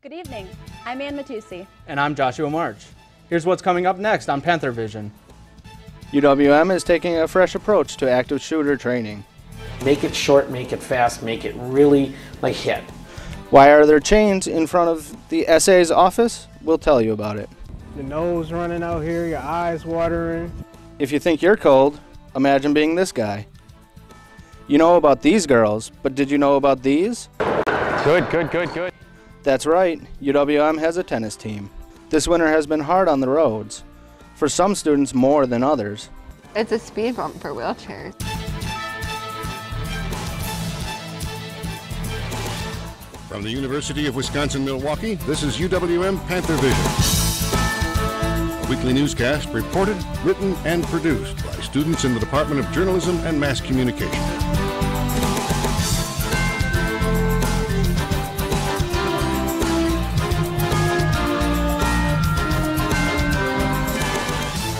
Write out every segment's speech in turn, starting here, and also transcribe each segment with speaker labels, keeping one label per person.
Speaker 1: Good evening. I'm Ann Matteucci.
Speaker 2: And I'm Joshua March. Here's what's coming up next on PantherVision. UWM is taking a fresh approach to active shooter training.
Speaker 3: Make it short, make it fast, make it really like hit.
Speaker 2: Why are there chains in front of the SA's office? We'll tell you about it.
Speaker 4: Your nose running out here, your eyes watering.
Speaker 2: If you think you're cold, imagine being this guy. You know about these girls, but did you know about these?
Speaker 4: Good.
Speaker 2: That's right, UWM has a tennis team. This winter has been hard on the roads, for some students more than others.
Speaker 5: It's a speed bump for wheelchairs.
Speaker 6: From the University of Wisconsin-Milwaukee, this is UWM PantherVision. A weekly newscast reported, written, and produced by students in the Department of Journalism and Mass Communication.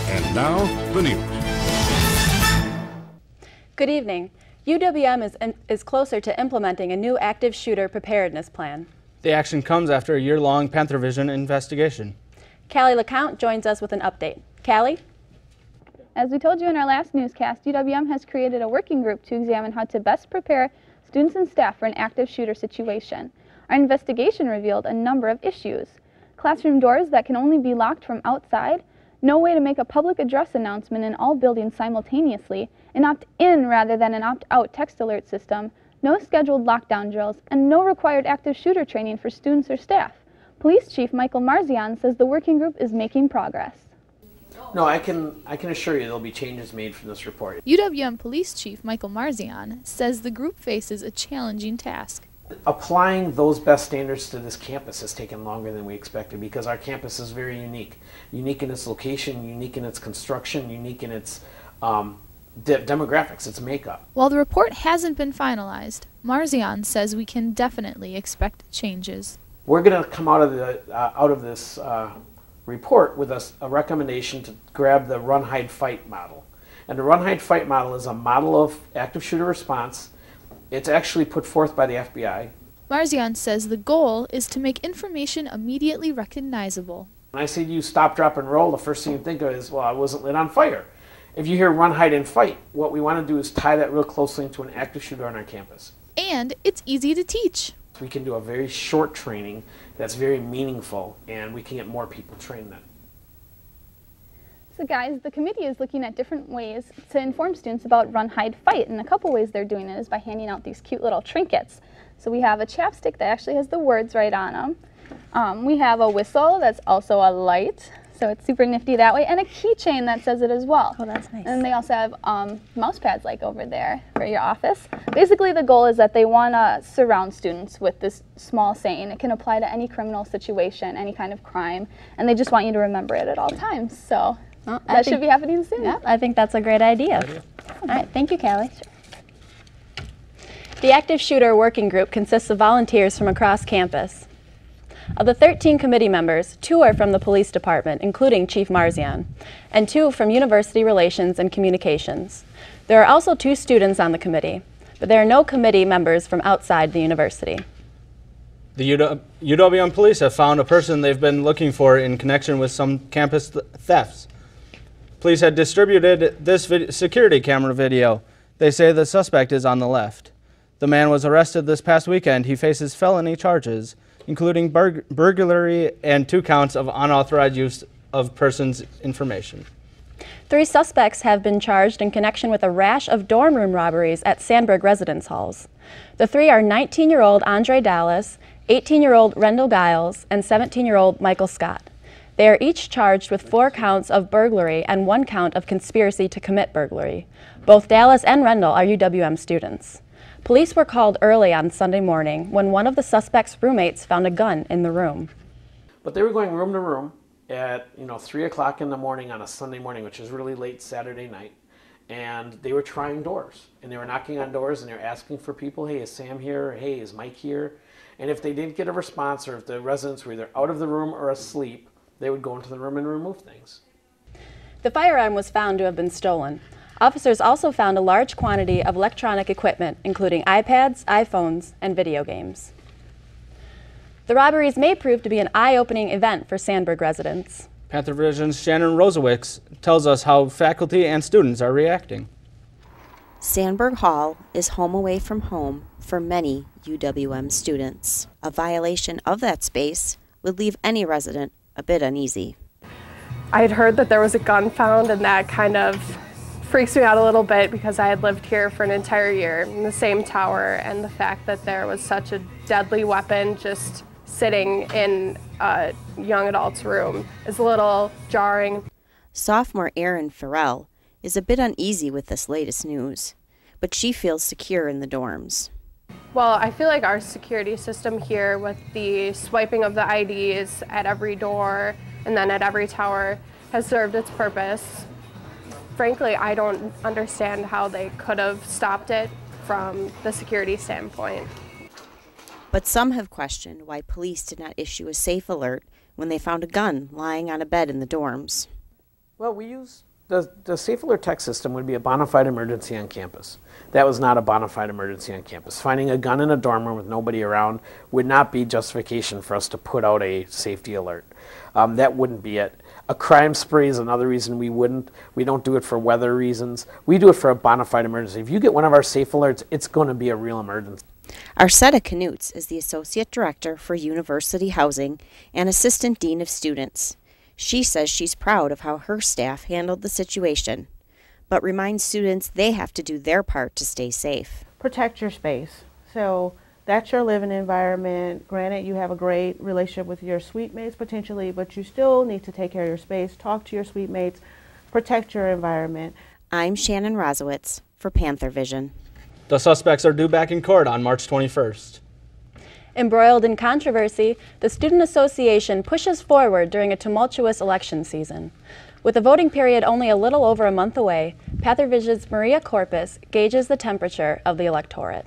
Speaker 6: And now, the news.
Speaker 1: Good evening. UWM is closer to implementing a new active shooter preparedness plan.
Speaker 2: The action comes after a year-long PantherVision investigation.
Speaker 1: Kaye LeCount joins us with an update. Kaye?
Speaker 7: As we told you in our last newscast, UWM has created a working group to examine how to best prepare students and staff for an active shooter situation. Our investigation revealed a number of issues. Classroom doors that can only be locked from outside, no way to make a public address announcement in all buildings simultaneously, an opt-in rather than an opt-out text alert system, no scheduled lockdown drills, and no required active shooter training for students or staff. Police Chief Michael Marzian says the working group is making progress.
Speaker 3: No, I can assure you there'll be changes made from this report.
Speaker 8: UWM Police Chief Michael Marzian says the group faces a challenging task.
Speaker 3: Applying those best standards to this campus has taken longer than we expected because our campus is very unique. Unique in its location, unique in its construction, unique in its demographics, its makeup.
Speaker 8: While the report hasn't been finalized, Marzian says we can definitely expect changes.
Speaker 3: We're going to come out of this report with a recommendation to grab the run, hide, fight model. And the run, hide, fight model is a model of active shooter response. It's actually put forth by the FBI.
Speaker 8: Marzian says the goal is to make information immediately recognizable.
Speaker 3: When I say to you stop, drop, and roll, the first thing you think of is, well, I wasn't lit on fire. If you hear run, hide, and fight, what we want to do is tie that real closely into an active shooter on our campus.
Speaker 8: And it's easy to teach.
Speaker 3: We can do a very short training that's very meaningful, and we can get more people trained then.
Speaker 7: So guys, the committee is looking at different ways to inform students about run, hide, fight, and a couple ways they're doing it is by handing out these cute little trinkets. So we have a chapstick that actually has the words right on them. We have a whistle that's also a light, so it's super nifty that way, and a keychain that says it as well.
Speaker 1: Oh, that's nice.
Speaker 7: And they also have mouse pads like over there for your office. Basically the goal is that they want to surround students with this small saying. It can apply to any criminal situation, any kind of crime, and they just want you to remember it at all times. So that should be happening soon.
Speaker 1: Yeah, I think that's a great idea. All right, thank you, Kaye. The Active Shooter Working Group consists of volunteers from across campus. Of the 13 committee members, 2 are from the police department, including Chief Marzian, and 2 from University Relations and Communications. There are also 2 students on the committee, but there are no committee members from outside the university.
Speaker 2: The UWM police have found a person they've been looking for in connection with some campus thefts. Police had distributed this security camera video. They say the suspect is on the left. The man was arrested this past weekend. He faces felony charges, including burglary and 2 counts of unauthorized use of person's information.
Speaker 1: 3 suspects have been charged in connection with a rash of dorm room robberies at Sandburg residence halls. The 3 are 19-year-old Andre Dallas, 18-year-old Rendell Giles, and 17-year-old Michael Scott. They are each charged with 4 counts of burglary and 1 count of conspiracy to commit burglary. Both Dallas and Rendell are UWM students. Police were called early on Sunday morning when one of the suspect's roommates found a gun in the room.
Speaker 3: But they were going room to room at 3 o'clock in the morning on a Sunday morning, which is really late Saturday night, and they were trying doors. And they were knocking on doors and they were asking for people, hey, is Sam here? Or, hey, is Mike here? And if they didn't get a response, or if the residents were either out of the room or asleep, they would go into the room and remove things.
Speaker 1: The firearm was found to have been stolen. Officers also found a large quantity of electronic equipment, including iPads, iPhones, and video games. The robberies may prove to be an eye-opening event for Sandburg residents.
Speaker 2: PantherVision's Shannon Rosewicz tells us how faculty and students are reacting.
Speaker 9: Sandburg Hall is home away from home for many UWM students. A violation of that space would leave any resident a bit uneasy.
Speaker 10: I had heard that there was a gun found, and that kind of freaks me out a little bit because I had lived here for an entire year in the same tower, and the fact that there was such a deadly weapon just sitting in a young adult's room is a little jarring.
Speaker 9: Sophomore Erin Farrell is a bit uneasy with this latest news, but she feels secure in the dorms.
Speaker 10: Well, I feel like our security system here with the swiping of the IDs at every door and then at every tower has served its purpose. Frankly, I don't understand how they could have stopped it from the security standpoint.
Speaker 9: But some have questioned why police did not issue a safe alert when they found a gun lying on a bed in the dorms.
Speaker 3: Well, we use the safe alert text system would be a bona fide emergency on campus. That was not a bona fide emergency on campus. Finding a gun in a dorm room with nobody around would not be justification for us to put out a safety alert. That wouldn't be it. A crime spree is another reason we wouldn't. We don't do it for weather reasons. We do it for a bona fide emergency. If you get one of our safe alerts, it's going to be a real emergency.
Speaker 9: Arcetta Knutz is the Associate Director for University Housing and Assistant Dean of Students. She says she's proud of how her staff handled the situation, but reminds students they have to do their part to stay safe.
Speaker 11: Protect your space. So that's your living environment. Granted, you have a great relationship with your suite mates potentially, but you still need to take care of your space, talk to your suite mates, protect your environment.
Speaker 9: I'm Shannon Rosewicz for PantherVision.
Speaker 2: The suspects are due back in court on March 21st.
Speaker 1: Embroiled in controversy, the Student Association pushes forward during a tumultuous election season. With the voting period only a little over a month away, PantherVision's Maria Corpus gauges the temperature of the electorate.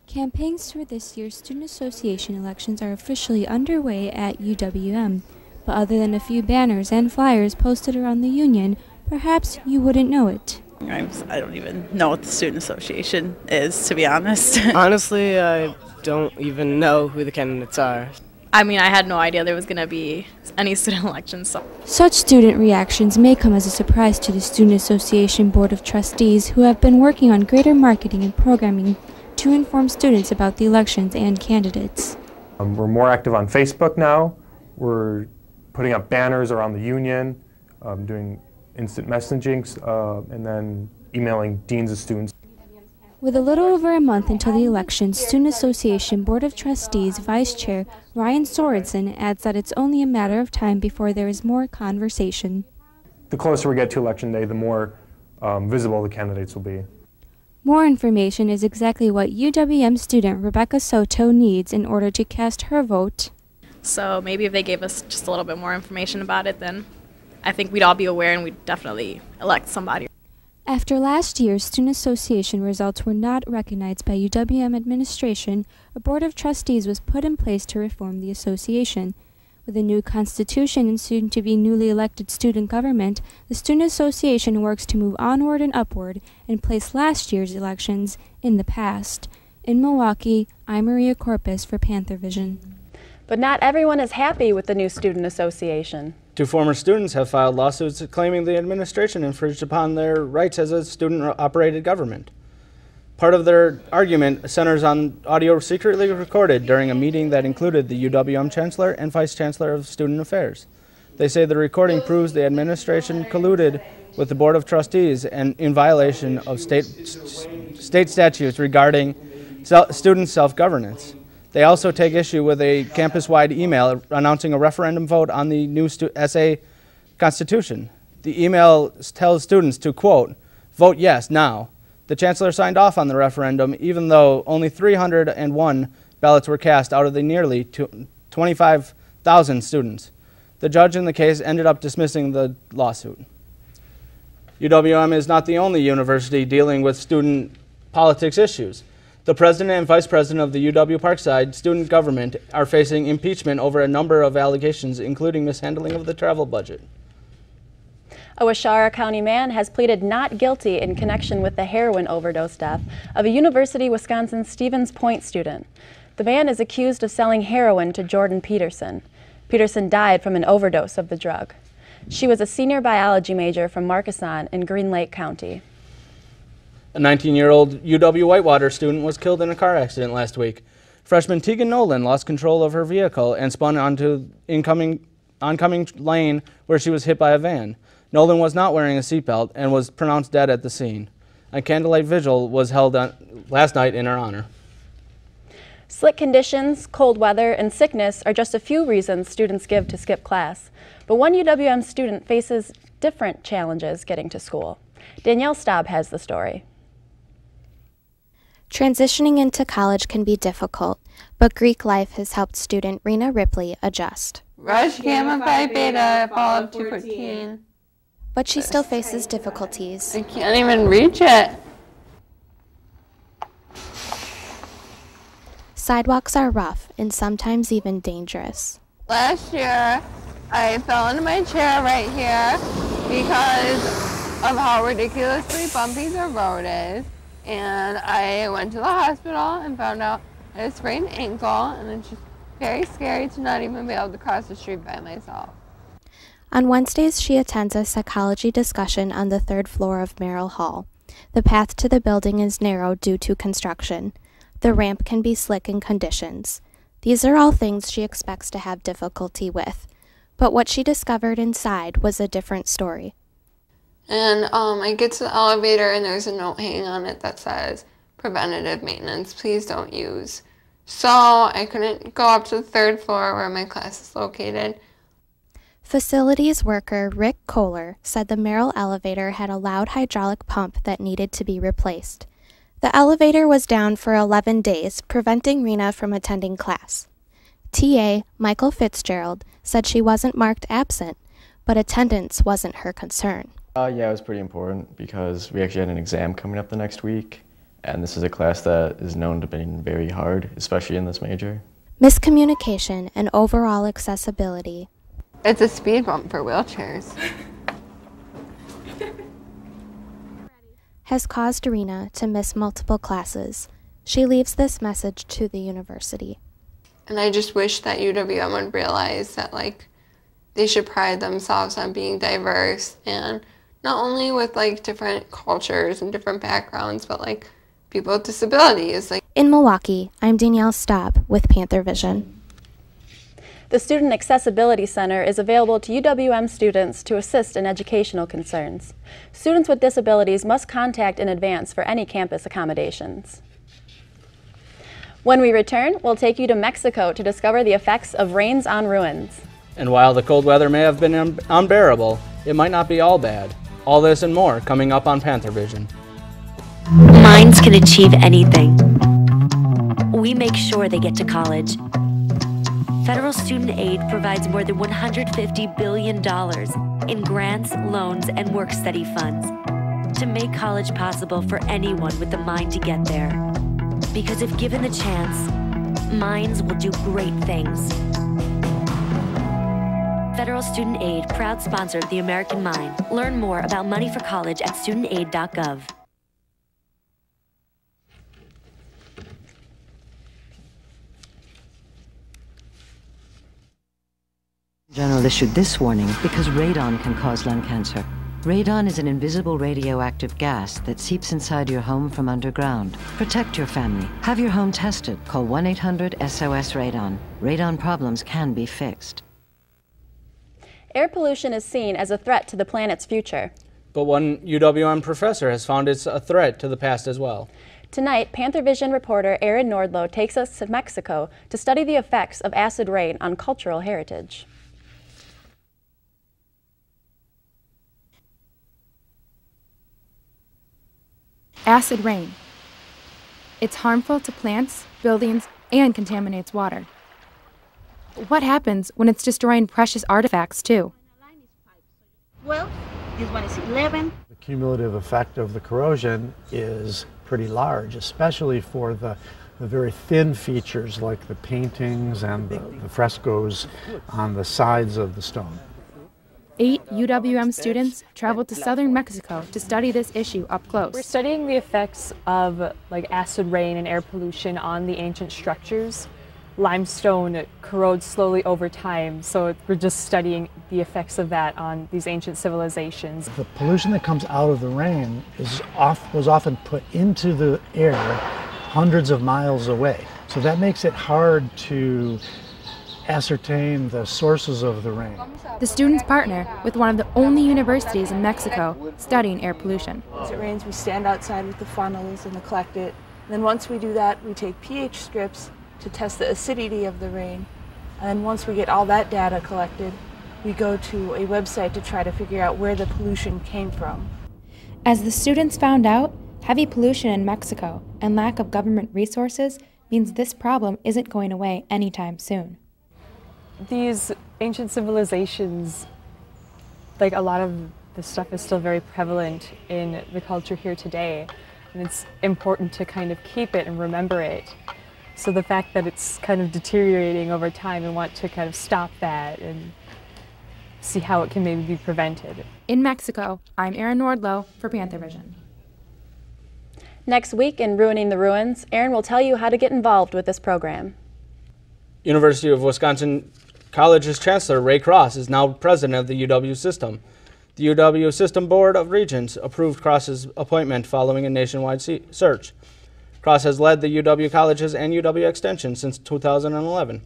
Speaker 12: Campaigns for this year's Student Association elections are officially underway at UWM, but other than a few banners and flyers posted around the union, perhaps you wouldn't know it.
Speaker 13: I don't even know what the Student Association is, to be honest.
Speaker 4: Honestly, I don't even know who the candidates are.
Speaker 14: I mean, I had no idea there was going to be any student elections. So.
Speaker 12: Such student reactions may come as a surprise to the Student Association Board of Trustees, who have been working on greater marketing and programming to inform students about the elections and candidates.
Speaker 15: We're more active on Facebook now. We're putting up banners around the union, doing instant messaging, and then emailing deans of students.
Speaker 12: With a little over a month until the election, Student Association Board of Trustees Vice Chair Ryan Sorensen adds that it's only a matter of time before there is more conversation.
Speaker 15: The closer we get to Election Day, the more visible the candidates will be.
Speaker 12: More information is exactly what UWM student Rebecca Soto needs in order to cast her vote.
Speaker 14: So maybe if they gave us just a little bit more information about it, then I think we'd all be aware and we'd definitely elect somebody.
Speaker 12: After last year's Student Association results were not recognized by UWM administration, a board of trustees was put in place to reform the association. With a new constitution and soon-to-be newly elected student government, the Student Association works to move onward and upward and place last year's elections in the past. In Milwaukee, I'm Maria Corpus for PantherVision.
Speaker 1: But not everyone is happy with the new Student Association.
Speaker 2: 2 former students have filed lawsuits claiming the administration infringed upon their rights as a student-operated government. Part of their argument centers on audio secretly recorded during a meeting that included the UWM Chancellor and Vice Chancellor of Student Affairs. They say the recording proves the administration colluded with the Board of Trustees and in violation of state statutes regarding student self-governance. They also take issue with a campus-wide email announcing a referendum vote on the new SA Constitution. The email tells students to, quote, vote yes now. The Chancellor signed off on the referendum even though only 301 ballots were cast out of the nearly 25,000 students. The judge in the case ended up dismissing the lawsuit. UWM is not the only university dealing with student politics issues. The president and vice president of the UW Parkside student government are facing impeachment over a number of allegations, including mishandling of the travel budget.
Speaker 1: A Waushara County man has pleaded not guilty in connection with the heroin overdose death of a University of Wisconsin Stevens Point student. The man is accused of selling heroin to Jordan Peterson. Peterson died from an overdose of the drug. She was a senior biology major from Markesan in Green Lake County.
Speaker 2: A 19-year-old UW Whitewater student was killed in a car accident last week. Freshman Tegan Nolan lost control of her vehicle and spun onto oncoming lane where she was hit by a van. Nolan was not wearing a seatbelt and was pronounced dead at the scene. A candlelight vigil was held last night in her honor.
Speaker 1: Slick conditions, cold weather, and sickness are just a few reasons students give to skip class. But one UWM student faces different challenges getting to school. Danielle Staub has the story.
Speaker 16: Transitioning into college can be difficult, but Greek life has helped student Rena Ripley adjust.
Speaker 5: Rush Gamma Phi Beta, fall of 214.
Speaker 16: But she still faces difficulties.
Speaker 5: I can't even reach it.
Speaker 16: Sidewalks are rough and sometimes even dangerous.
Speaker 5: Last year, I fell into my chair right here because of how ridiculously bumpy the road is. And I went to the hospital and found out I had a sprained ankle, and it's just very scary to not even be able to cross the street by myself.
Speaker 16: On Wednesdays, she attends a psychology discussion on the 3rd floor of Merrill Hall. The path to the building is narrow due to construction. The ramp can be slick in conditions. These are all things she expects to have difficulty with. But what she discovered inside was a different story.
Speaker 5: And I get to the elevator and there's a note hanging on it that says, preventative maintenance, please don't use. So I couldn't go up to the 3rd floor where my class is located.
Speaker 16: Facilities worker Rick Kohler said the Merrill elevator had a loud hydraulic pump that needed to be replaced. The elevator was down for 11 days, preventing Rena from attending class. TA Michael Fitzgerald said she wasn't marked absent, but attendance wasn't her concern.
Speaker 17: Yeah, it was pretty important because we actually had an exam coming up the next week, and this is a class that is known to be very hard, especially in this major.
Speaker 16: Miscommunication and overall accessibility.
Speaker 5: It's a speed bump for wheelchairs.
Speaker 16: Has caused Rena to miss multiple classes. She leaves this message to the university.
Speaker 5: And I just wish that UWM would realize that, like, they should pride themselves on being diverse, and not only with, like, different cultures and different backgrounds, but, like, people with disabilities. Like.
Speaker 16: In Milwaukee, I'm Danielle Staub with PantherVision.
Speaker 1: The Student Accessibility Center is available to UWM students to assist in educational concerns. Students with disabilities must contact in advance for any campus accommodations. When we return, we'll take you to Mexico to discover the effects of rains on ruins.
Speaker 2: And while the cold weather may have been unbearable, it might not be all bad. All this and more coming up on PantherVision.
Speaker 18: Minds can achieve anything. We make sure they get to college. Federal student aid provides more than $150 billion in grants, loans, and work-study funds to make college possible for anyone with the mind to get there. Because if given the chance, minds will do great things. Federal Student Aid, proud sponsor of the American Mind. Learn more about money for college at studentaid.gov.
Speaker 19: General issued this warning because radon can cause lung cancer. Radon is an invisible radioactive gas that seeps inside your home from underground. Protect your family. Have your home tested. Call 1-800-SOS-RADON. Radon problems can be fixed.
Speaker 1: Air pollution is seen as a threat to the planet's future.
Speaker 2: But one UWM professor has found it's a threat to the past as well.
Speaker 1: Tonight, PantherVision reporter Aaron Nordlow takes us to Mexico to study the effects of acid rain on cultural heritage.
Speaker 20: Acid rain. It's harmful to plants, buildings, and contaminates water. But what happens when it's destroying precious artifacts, too?
Speaker 21: Well, this one is 11.
Speaker 22: The cumulative effect of the corrosion is pretty large, especially for the very thin features like the paintings and the frescoes on the sides of the stone.
Speaker 20: 8 UWM students traveled to southern Mexico to study this issue up close.
Speaker 6: We're studying the effects of acid rain and air pollution on the ancient structures. Limestone corrodes slowly over time, so we're just studying the effects of that on these ancient civilizations.
Speaker 22: The pollution that comes out of the rain was often put into the air hundreds of miles away. So that makes it hard to ascertain the sources of the rain.
Speaker 20: The students partner with one of the only universities in Mexico studying air pollution.
Speaker 8: As it rains, we stand outside with the funnels and collect it. And then once we do that, we take pH strips to test the acidity of the rain. And then once we get all that data collected, we go to a website to try to figure out where the pollution came from.
Speaker 20: As the students found out, heavy pollution in Mexico and lack of government resources means this problem isn't going away anytime soon.
Speaker 6: These ancient civilizations, a lot of this stuff is still very prevalent in the culture here today, and it's important to kind of keep it and remember it. So the fact that it's kind of deteriorating over time, and want to kind of stop that and see how it can maybe be prevented.
Speaker 20: In Mexico, I'm Erin Nordlow for PantherVision.
Speaker 1: Next week in Ruining the Ruins, Erin will tell you how to get involved with this program.
Speaker 2: University of Wisconsin College's Chancellor Ray Cross is now president of the UW system. The UW System Board of Regents approved Cross's appointment following a nationwide search. Cross has led the UW Colleges and UW Extension since 2011.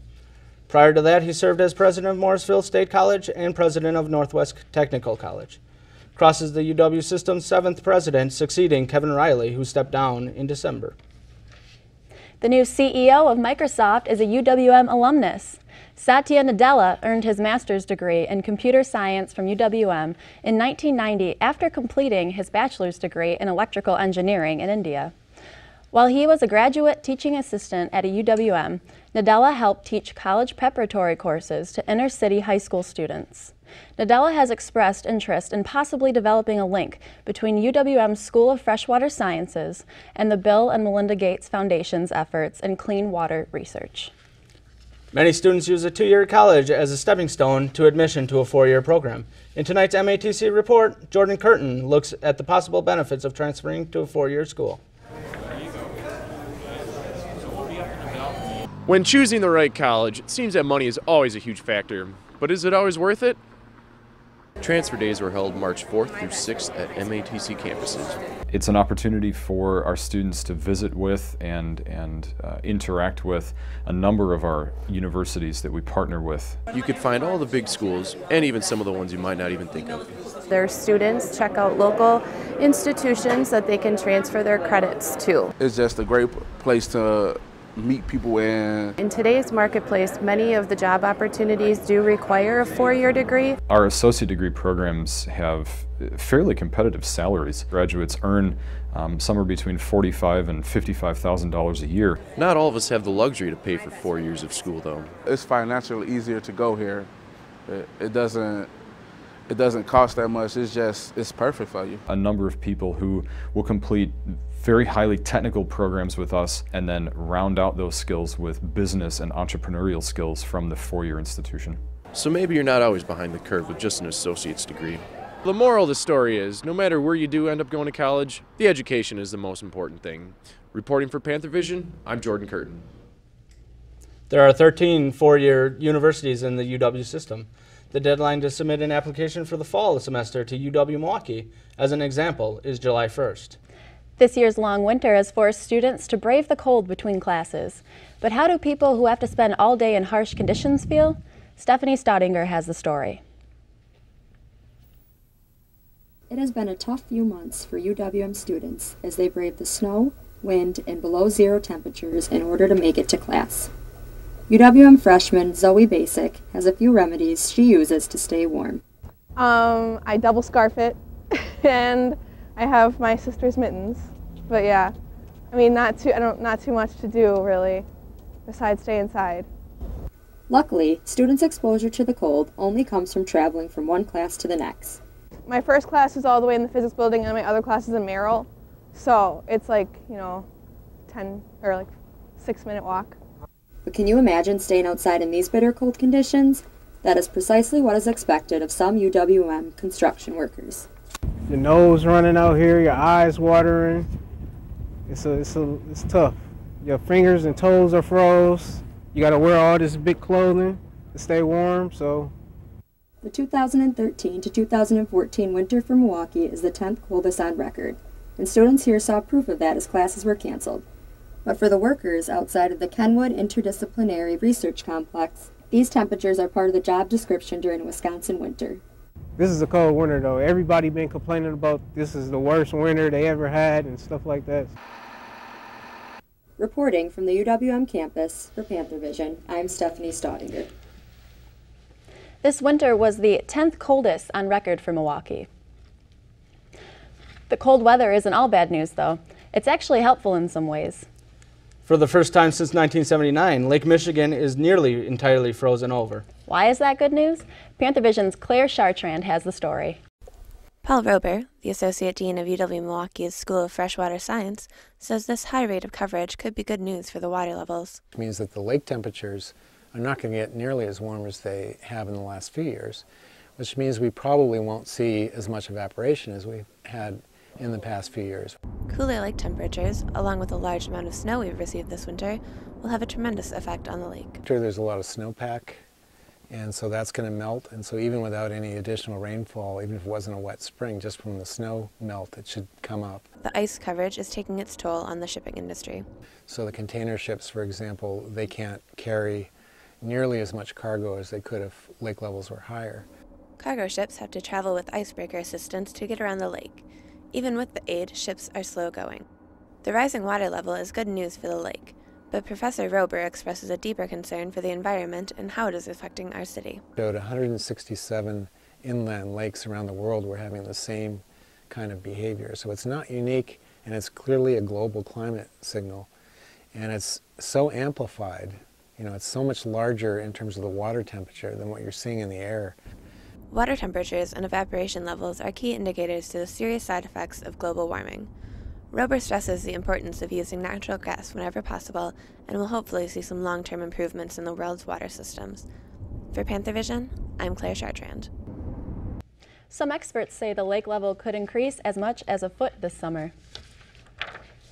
Speaker 2: Prior to that, he served as president of Morrisville State College and president of Northwest Technical College. Cross is the UW System's 7th president, succeeding Kevin Riley, who stepped down in December.
Speaker 1: The new CEO of Microsoft is a UWM alumnus. Satya Nadella earned his master's degree in computer science from UWM in 1990 after completing his bachelor's degree in electrical engineering in India. While he was a graduate teaching assistant at a UWM, Nadella helped teach college preparatory courses to inner-city high school students. Nadella has expressed interest in possibly developing a link between UWM's School of Freshwater Sciences and the Bill and Melinda Gates Foundation's efforts in clean water research.
Speaker 2: Many students use a 2-year college as a stepping stone to admission to a 4-year program. In tonight's MATC report, Jordan Curtin looks at the possible benefits of transferring to a 4-year school.
Speaker 23: When choosing the right college, it seems that money is always a huge factor. But is it always worth it?
Speaker 24: Transfer days were held March 4th through 6th at MATC campuses.
Speaker 25: It's an opportunity for our students to visit with and interact with a number of our universities that we partner with.
Speaker 24: You could find all the big schools and even some of the ones you might not even think of.
Speaker 26: Their students check out local institutions that they can transfer their credits to.
Speaker 27: It's just a great place to meet people in
Speaker 26: today's marketplace, many of the job opportunities do require a 4-year degree.
Speaker 25: Our associate degree programs have fairly competitive salaries. Graduates earn somewhere between $45,000 and $55,000 a year.
Speaker 24: Not all of us have the luxury to pay for 4 years of school, though.
Speaker 27: It's financially easier to go here. It doesn't cost that much. It's perfect for you.
Speaker 25: A number of people who will complete very highly technical programs with us and then round out those skills with business and entrepreneurial skills from the 4-year institution.
Speaker 24: So maybe you're not always behind the curve with just an associate's degree.
Speaker 23: The moral of the story is, no matter where you do end up going to college, the education is the most important thing. Reporting for PantherVision, I'm Jordan Curtin.
Speaker 2: There are 13 4-year universities in the UW system. The deadline to submit an application for the fall semester to UW-Milwaukee, as an example, is July 1st.
Speaker 1: This year's long winter has forced students to brave the cold between classes. But how do people who have to spend all day in harsh conditions feel? Stephanie Staudinger has the story.
Speaker 28: It has been a tough few months for UWM students as they brave the snow, wind, and below-zero temperatures in order to make it to class. UWM freshman Zoe Basic has a few remedies she uses to stay warm.
Speaker 10: I double scarf it, and I have my sister's mittens. But yeah, I mean, not too much to do really, besides stay inside.
Speaker 28: Luckily, students' exposure to the cold only comes from traveling from one class to the next.
Speaker 10: My first class is all the way in the physics building, and my other class is in Merrill, so it's like 6-minute walk.
Speaker 28: But can you imagine staying outside in these bitter cold conditions? That is precisely what is expected of some UWM construction workers.
Speaker 3: Your nose running out here, your eyes watering. It's tough. Your fingers and toes are froze. You got to wear all this big clothing to stay warm, so.
Speaker 28: The 2013 to 2014 winter for Milwaukee is the 10th coldest on record, and students here saw proof of that as classes were canceled. But for the workers outside of the Kenwood Interdisciplinary Research Complex, these temperatures are part of the job description during a Wisconsin winter.
Speaker 3: This is a cold winter though. Everybody been complaining about this is the worst winter they ever had and stuff like that.
Speaker 28: Reporting from the UWM campus for PantherVision, I'm Stephanie Staudinger.
Speaker 1: This winter was the 10th coldest on record for Milwaukee. The cold weather isn't all bad news, though. It's actually helpful in some ways.
Speaker 2: For the first time since 1979, Lake Michigan is nearly entirely frozen over.
Speaker 1: Why is that good news? PantherVision's Claire Chartrand has the story.
Speaker 16: Paul Rober, the Associate Dean of UW-Milwaukee's School of Freshwater Science, says this high rate of coverage could be good news for the water levels.
Speaker 4: It means that the lake temperatures are not going to get nearly as warm as they have in the last few years, which means we probably won't see as much evaporation as we've had in the past few years.
Speaker 16: Cooler lake temperatures, along with a large amount of snow we've received this winter, will have a tremendous effect on the lake.
Speaker 4: There's a lot of snowpack, and so that's going to melt, and so even without any additional rainfall, even if it wasn't a wet spring, just from the snow melt, it should come up.
Speaker 16: The ice coverage is taking its toll on the shipping industry.
Speaker 4: So the container ships, for example, they can't carry nearly as much cargo as they could if lake levels were higher.
Speaker 16: Cargo ships have to travel with icebreaker assistance to get around the lake. Even with the aid, ships are slow going. The rising water level is good news for the lake, but Professor Rober expresses a deeper concern for the environment and how it is affecting our city.
Speaker 4: About 167 inland lakes around the world were having the same kind of behavior. So it's not unique, and it's clearly a global climate signal. And it's so amplified. You know, it's so much larger in terms of the water temperature than what you're seeing in the air.
Speaker 16: Water temperatures and evaporation levels are key indicators to the serious side effects of global warming. Rober stresses the importance of using natural gas whenever possible and will hopefully see some long-term improvements in the world's water systems. For PantherVision, I'm Claire Chartrand.
Speaker 1: Some experts say the lake level could increase as much as a foot this summer.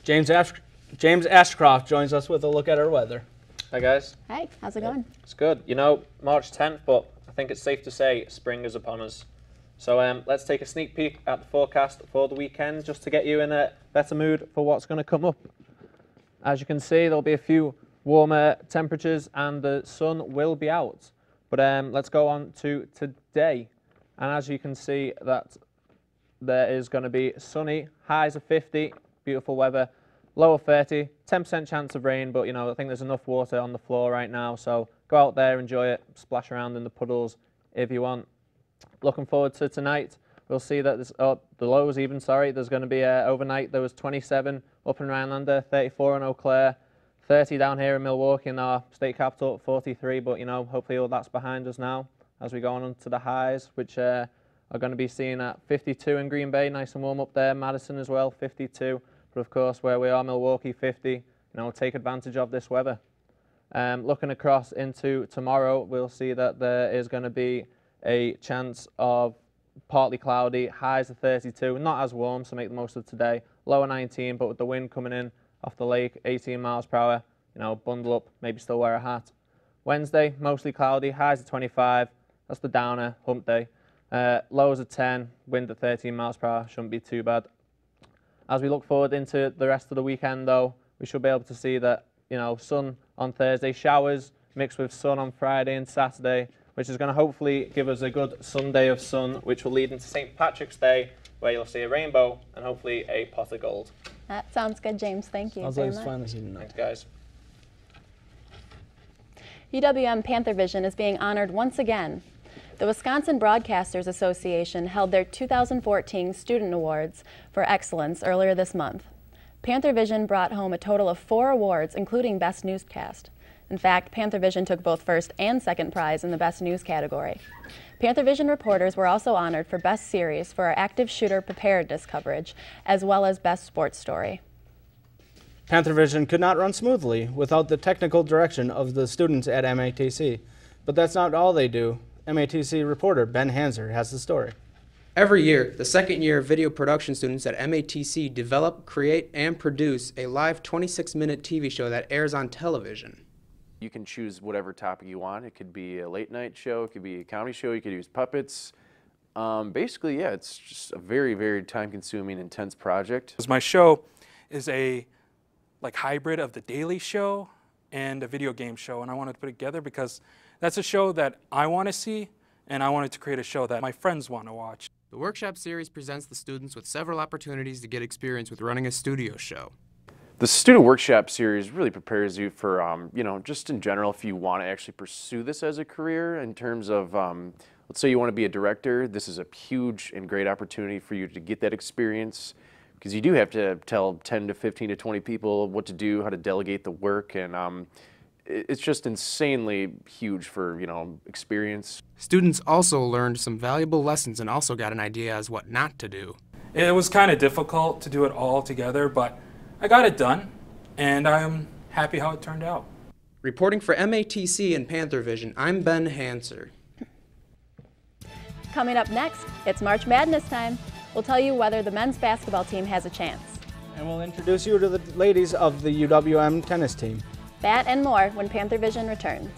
Speaker 2: James Ashcroft joins us with a look at our weather.
Speaker 7: Hi guys.
Speaker 1: Hey, how's it going?
Speaker 7: It's good. You know, March 10th, but I think it's safe to say spring is upon us. So let's take a sneak peek at the forecast for the weekend just to get you in a better mood for what's going to come up. As you can see, there'll be a few warmer temperatures and the sun will be out. But let's go on to today. And as you can see, that there is going to be sunny, highs of 50, beautiful weather, low of 30, 10% chance of rain, but you know, I think there's enough water on the floor right now, so go out there, enjoy it, splash around in the puddles if you want. Looking forward to tonight. We'll see that the lows even, sorry, there's going to be overnight, there was 27 up in Rhinelander, 34 in Eau Claire, 30 down here in Milwaukee in our state capital, 43, but you know, hopefully all that's behind us now as we go on to the highs, which are going to be seen at 52 in Green Bay, nice and warm up there, Madison as well, 52, but of course where we are, Milwaukee, 50, you know, take advantage of this weather. Looking across into tomorrow, we'll see that there is going to be a chance of partly cloudy, highs of 32, not as warm, so make the most of today. Lower 19, but with the wind coming in off the lake, 18 miles per hour, you know, bundle up, maybe still wear a hat. Wednesday, mostly cloudy, highs of 25, that's the downer, hump day. Lows of 10, wind at 13 miles per hour, shouldn't be too bad. As we look forward into the rest of the weekend though, we should be able to see that, you know, sun on Thursday, showers mixed with sun on Friday and Saturday, which is going to hopefully give us a good Sunday of sun, which will lead into St. Patrick's Day, where you'll see a rainbow and hopefully a pot of gold.
Speaker 1: That sounds good, James. Thank you very much.
Speaker 7: Thanks, guys.
Speaker 1: UWM PantherVision is being honored once again. The Wisconsin Broadcasters Association held their 2014 Student Awards for Excellence earlier this month. PantherVision brought home a total of 4 awards, including Best Newscast. In fact, PantherVision took both first and second prize in the Best News category. PantherVision reporters were also honored for Best Series for our active shooter preparedness coverage, as well as Best Sports Story.
Speaker 2: PantherVision could not run smoothly without the technical direction of the students at Matteucci. But that's not all they do. MATC reporter Ben Hanser has the story.
Speaker 5: Every year, the second-year video production students at MATC develop, create, and produce a live 26-minute TV show that airs on television.
Speaker 24: You can choose whatever topic you want. It could be a late-night show, it could be a comedy show, you could use puppets. Basically, yeah, it's just a very, very time-consuming, intense project.
Speaker 9: My show is a hybrid of the Daily Show and a video game show, and I wanted to put it together because that's a show that I want to see, and I wanted to create a show that my friends want to watch.
Speaker 5: The workshop series presents the students with several opportunities to get experience with running a studio show.
Speaker 24: The Student Workshop series really prepares you for, you know, just in general, if you want to actually pursue this as a career in terms of, let's say you want to be a director, this is a huge and great opportunity for you to get that experience, because you do have to tell 10 to 15 to 20 people what to do, how to delegate the work, and it's just insanely huge for, you know, experience.
Speaker 5: Students also learned some valuable lessons and also got an idea as what not to do.
Speaker 9: It was kind of difficult to do it all together, but I got it done, and I'm happy how it turned out.
Speaker 5: Reporting for MATC and PantherVision, I'm Ben Hanser.
Speaker 1: Coming up next, it's March Madness time. We'll tell you whether the men's basketball team has a chance.
Speaker 2: And we'll introduce you to the ladies of the UWM tennis team.
Speaker 1: That and more when PantherVision returns.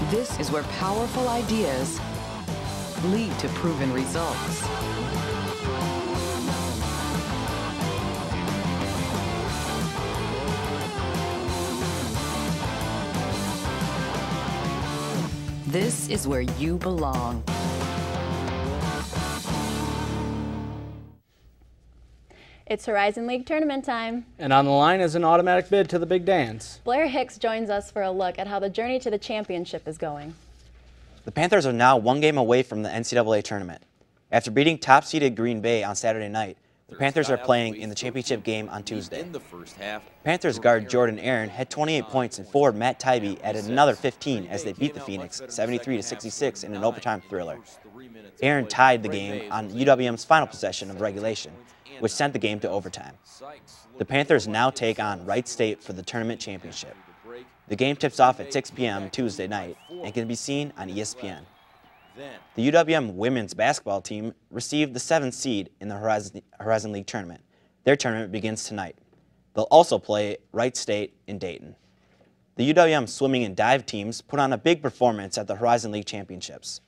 Speaker 11: This is where powerful ideas lead to proven results. This is where you belong.
Speaker 1: It's Horizon League tournament time.
Speaker 2: And on the line is an automatic bid to the big dance.
Speaker 1: Blair Hicks joins us for a look at how the journey to the championship is going.
Speaker 12: The Panthers are now one game away from the NCAA tournament. After beating top-seeded Green Bay on Saturday night, the Panthers are playing in the championship game on Tuesday. Panthers guard Jordan Aaron had 28 points and forward Matt Tybee added another 15 as they beat the Phoenix 73-66 in an overtime thriller. Aaron tied the game on UWM's final possession of regulation, which sent the game to overtime. The Panthers now take on Wright State for the tournament championship. The game tips off at 6 p.m. Tuesday night and can be seen on ESPN. The UWM women's basketball team received the 7th seed in the Horizon League tournament. Their tournament begins tonight. They'll also play Wright State in Dayton. The UWM swimming and dive teams put on a big performance at the Horizon League championships.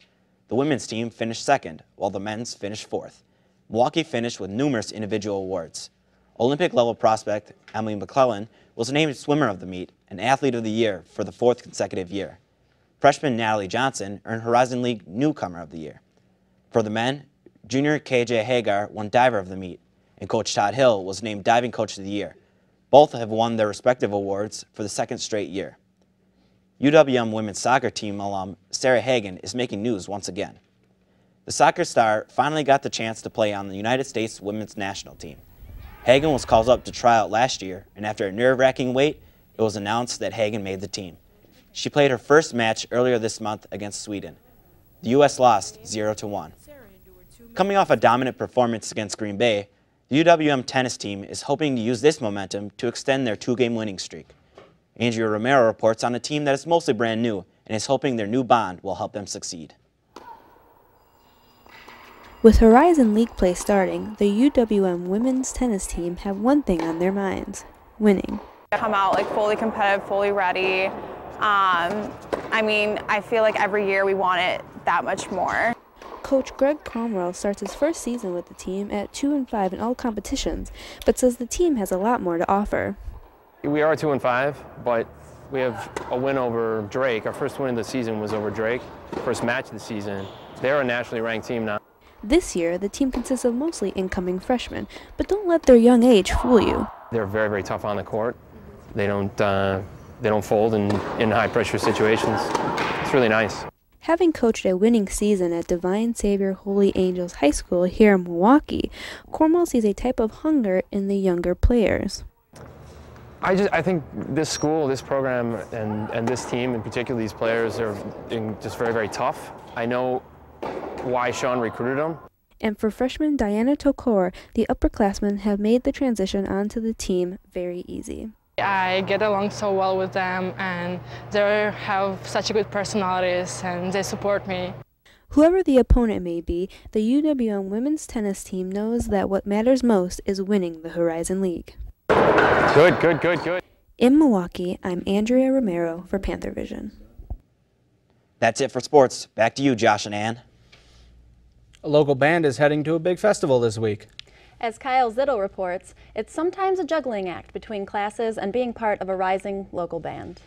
Speaker 12: The women's team finished second, while the men's finished fourth. Milwaukee finished with numerous individual awards. Olympic-level prospect Emily McClellan was named Swimmer of the Meet and Athlete of the Year for the 4th consecutive year. Freshman Natalie Johnson earned Horizon League Newcomer of the Year. For the men, junior KJ Hagar won Diver of the Meet, and Coach Todd Hill was named Diving Coach of the Year. Both have won their respective awards for the 2nd straight year. UWM women's soccer team alum Sarah Hagan is making news once again. The soccer star finally got the chance to play on the United States women's national team. Hagan was called up to try out last year, and after a nerve-wracking wait, it was announced that Hagan made the team. She played her first match earlier this month against Sweden. The U.S. lost 0-1. Coming off a dominant performance against Green Bay, the UWM tennis team is hoping to use this momentum to extend their 2-game winning streak. Andrea Romero reports on a team that is mostly brand new and is hoping their new bond will help them succeed.
Speaker 13: With Horizon League play starting, the UWM women's tennis team have one thing on their minds: winning.
Speaker 14: Come out like fully competitive, fully ready. I mean, I feel like every year we want it that much more.
Speaker 13: Coach Greg Cromwell starts his first season with the team at 2-5 in all competitions, but says the team has a lot more to offer.
Speaker 15: We are 2-5, but we have a win over Drake. Our first win of the season was over Drake, first match of the season. They're a nationally ranked team now.
Speaker 13: This year, the team consists of mostly incoming freshmen, but don't let their young age fool you.
Speaker 15: They're very, very tough on the court. They don't fold in high-pressure situations. It's really nice.
Speaker 13: Having coached a winning season at Divine Savior Holy Angels High School here in Milwaukee, Cornwell sees a type of hunger in the younger players.
Speaker 15: I think this school, this program, and this team in particular, these players are just very, very tough. I know why Sean recruited them.
Speaker 13: And for freshman Diana Tokor, the upperclassmen have made the transition onto the team very easy.
Speaker 6: I get along so well with them, and they have such good personalities, and they support me.
Speaker 13: Whoever the opponent may be, the UWM women's tennis team knows that what matters most is winning the Horizon League.
Speaker 15: Good, good, good, good.
Speaker 13: In Milwaukee, I'm Andrea Romero for PantherVision.
Speaker 12: That's it for sports. Back to you, Josh and Ann.
Speaker 2: A local band is heading to a big festival this week.
Speaker 1: As Kyle Zittel reports, it's sometimes a juggling act between classes and being part of a rising local band.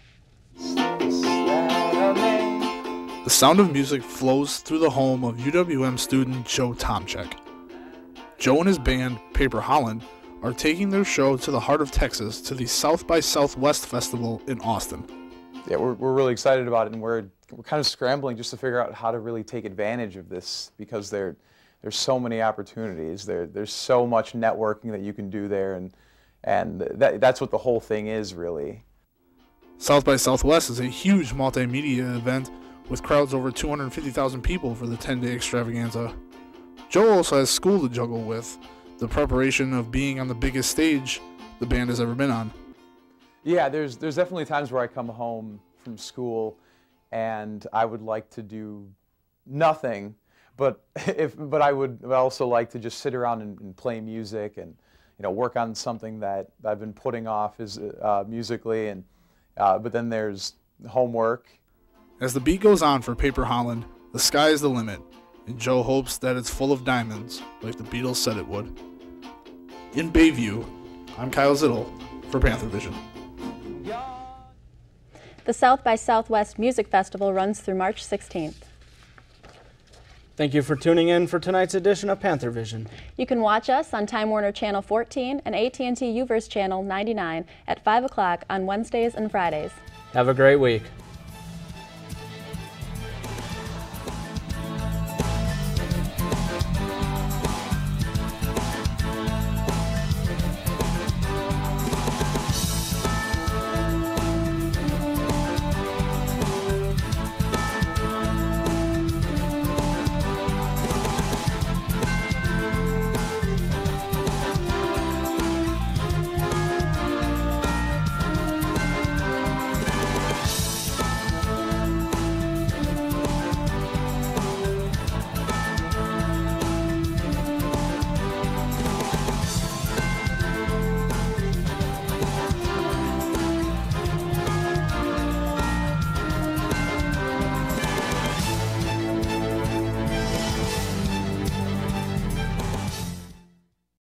Speaker 8: The sound of music flows through the home of UWM student Joe Tomczyk. Joe and his band, Paper Holland, are taking their show to the heart of Texas to the South by Southwest Festival in Austin.
Speaker 17: Yeah, we're really excited about it, and we're kind of scrambling just to figure out how to really take advantage of this, because there's so many opportunities. There's so much networking that you can do there, and that's what the whole thing is, really.
Speaker 8: South by Southwest is a huge multimedia event with crowds over 250,000 people for the 10-day extravaganza. Joe also has school to juggle with, the preparation of being on the biggest stage the band has ever been on.
Speaker 17: Yeah, there's definitely times where I come home from school and I would like to do nothing, but I would also like to just sit around and play music and work on something that I've been putting off musically, and but then there's homework.
Speaker 8: As the beat goes on for Paper Holland, the sky is the limit, and Joe hopes that it's full of diamonds, like the Beatles said it would. In Bayview, I'm Kyle Zittel for PantherVision.
Speaker 1: The South by Southwest Music Festival runs through March 16th.
Speaker 2: Thank you for tuning in for tonight's edition of PantherVision.
Speaker 1: You can watch us on Time Warner Channel 14 and AT&T UVerse Channel 99 at 5 o'clock on Wednesdays and Fridays.
Speaker 2: Have a great week.